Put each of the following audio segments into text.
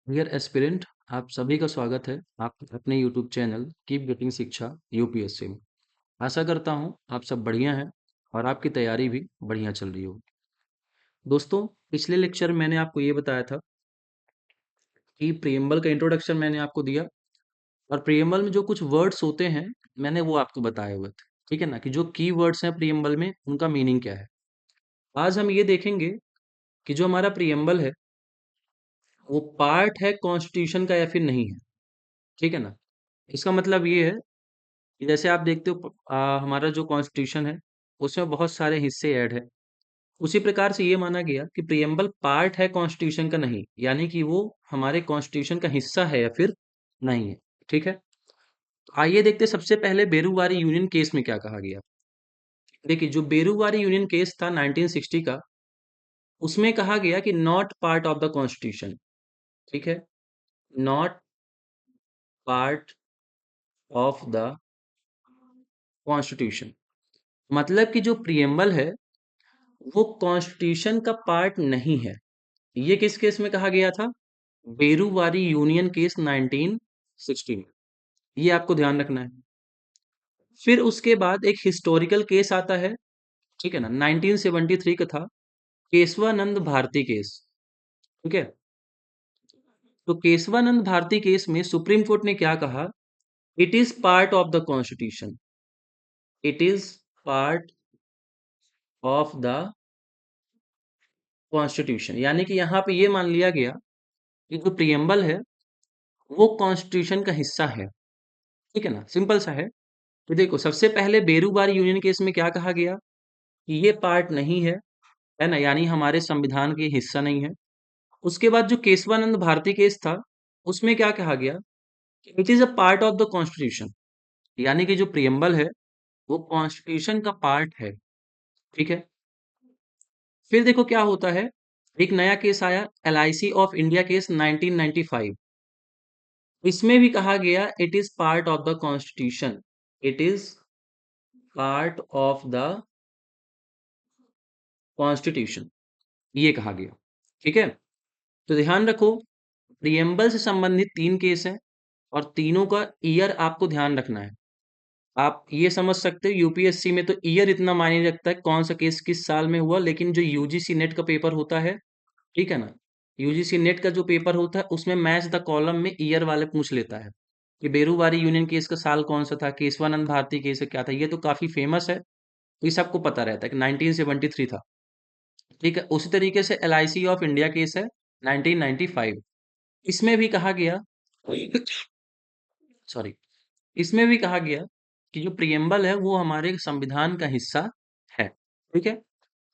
Dear aspirant, आप सभी का स्वागत है आप अपने यूट्यूब चैनल कीप गेटिंग शिक्षा यूपीएससी में। आशा करता हूँ आप सब बढ़िया हैं और आपकी तैयारी भी बढ़िया चल रही होगी। दोस्तों, पिछले लेक्चर में मैंने आपको ये बताया था कि प्रियम्बल का इंट्रोडक्शन मैंने आपको दिया और प्रियम्बल में जो कुछ वर्ड्स होते हैं मैंने वो आपको बताए हुए थे। ठीक है ना, कि जो की वर्ड्स हैं प्रियम्बल में उनका मीनिंग क्या है। आज हम ये देखेंगे कि जो हमारा प्रियम्बल है वो पार्ट है कॉन्स्टिट्यूशन का या फिर नहीं है। ठीक है ना, इसका मतलब ये है कि जैसे आप देखते हो हमारा जो कॉन्स्टिट्यूशन है उसमें बहुत सारे हिस्से ऐड है। उसी प्रकार से ये माना गया कि प्रियम्बल पार्ट है कॉन्स्टिट्यूशन का नहीं, यानी कि वो हमारे कॉन्स्टिट्यूशन का हिस्सा है या फिर नहीं है। ठीक है, तो आइए देखते हैं सबसे पहले बेरूवारी यूनियन केस में क्या कहा गया। देखिए, जो बेरूवारी यूनियन केस था 1960 का, उसमें कहा गया कि not part of the constitution. ठीक है, not part of the constitution, मतलब कि जो प्रियम्बल है वो कॉन्स्टिट्यूशन का पार्ट नहीं है। ये किस केस में कहा गया था? बेरूवारी यूनियन केस 1960 में। ये आपको ध्यान रखना है। फिर उसके बाद एक हिस्टोरिकल केस आता है, ठीक है ना, 1973 का था, केशवानंद भारती केस। ठीक है, तो केशवानंद भारती केस में सुप्रीम कोर्ट ने क्या कहा? It is part of the constitution, it is part of the constitution, यानी कि यहां पे ये मान लिया गया कि जो प्रियम्बल है वो कॉन्स्टिट्यूशन का हिस्सा है। ठीक है ना, सिंपल सा है। तो देखो, सबसे पहले बेरूवारी यूनियन केस में क्या कहा गया कि ये पार्ट नहीं है ना, यानी हमारे संविधान के हिस्सा नहीं है। उसके बाद जो केशवानंद भारती केस था उसमें क्या कहा गया कि it is a part of the constitution, यानी कि जो प्रियम्बल है वो कॉन्स्टिट्यूशन का पार्ट है। ठीक है, फिर देखो क्या होता है, एक नया केस आया, LIC ऑफ इंडिया केस 1995। इसमें भी कहा गया it is part of the constitution, it is part of the constitution, ये कहा गया। ठीक है, तो ध्यान रखो, प्रियम्बल से संबंधित 3 केस हैं और तीनों का ईयर आपको ध्यान रखना है। आप ये समझ सकते हो यूपीएससी में तो ईयर इतना मायने रखता है कौन सा केस किस साल में हुआ, लेकिन जो यूजीसी नेट का पेपर होता है, ठीक है ना, यूजीसी नेट का जो पेपर होता है उसमें मैच द कॉलम में ईयर वाले पूछ लेता है कि बेरूवारी यूनियन केस का साल कौन सा था, केशवानंद भारती केस क्या था। ये तो काफी फेमस है, तो ये सबको पता रहता है कि 1973 था। ठीक है, उसी तरीके से LIC ऑफ इंडिया केस है 1995। इसमें भी कहा गया सॉरी, इसमें भी कहा गया कि जो प्रियम्बल है वो हमारे संविधान का हिस्सा है। ठीक है,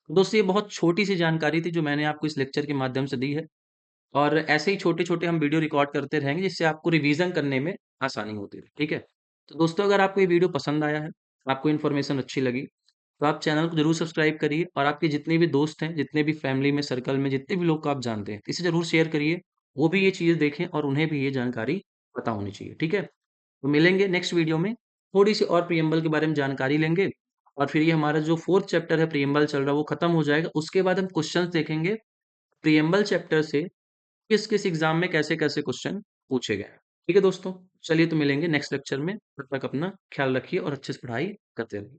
दोस्तों, ये बहुत छोटी सी जानकारी थी जो मैंने आपको इस लेक्चर के माध्यम से दी है और ऐसे ही छोटे छोटे हम वीडियो रिकॉर्ड करते रहेंगे जिससे आपको रिवीजन करने में आसानी होती रहे। ठीक है, तो दोस्तों, अगर आपको ये वीडियो पसंद आया है, आपको इन्फॉर्मेशन अच्छी लगी, तो आप चैनल को जरूर सब्सक्राइब करिए और आपके जितने भी दोस्त हैं, जितने भी फैमिली में सर्कल में जितने भी लोग को आप जानते हैं, इसे जरूर शेयर करिए, वो भी ये चीज़ देखें और उन्हें भी ये जानकारी पता होनी चाहिए। ठीक है, तो मिलेंगे नेक्स्ट वीडियो में, थोड़ी सी और प्रियम्बल के बारे में जानकारी लेंगे और फिर ये हमारा जो 4th चैप्टर है प्रियम्बल चल रहा है वो खत्म हो जाएगा। उसके बाद हम क्वेश्चंस देखेंगे प्रियम्बल चैप्टर से, किस किस एग्जाम में कैसे कैसे क्वेश्चन पूछे गए हैं। ठीक है दोस्तों, चलिए तो मिलेंगे नेक्स्ट लेक्चर में, तब तक अपना ख्याल रखिए और अच्छे से पढ़ाई करते रहिए।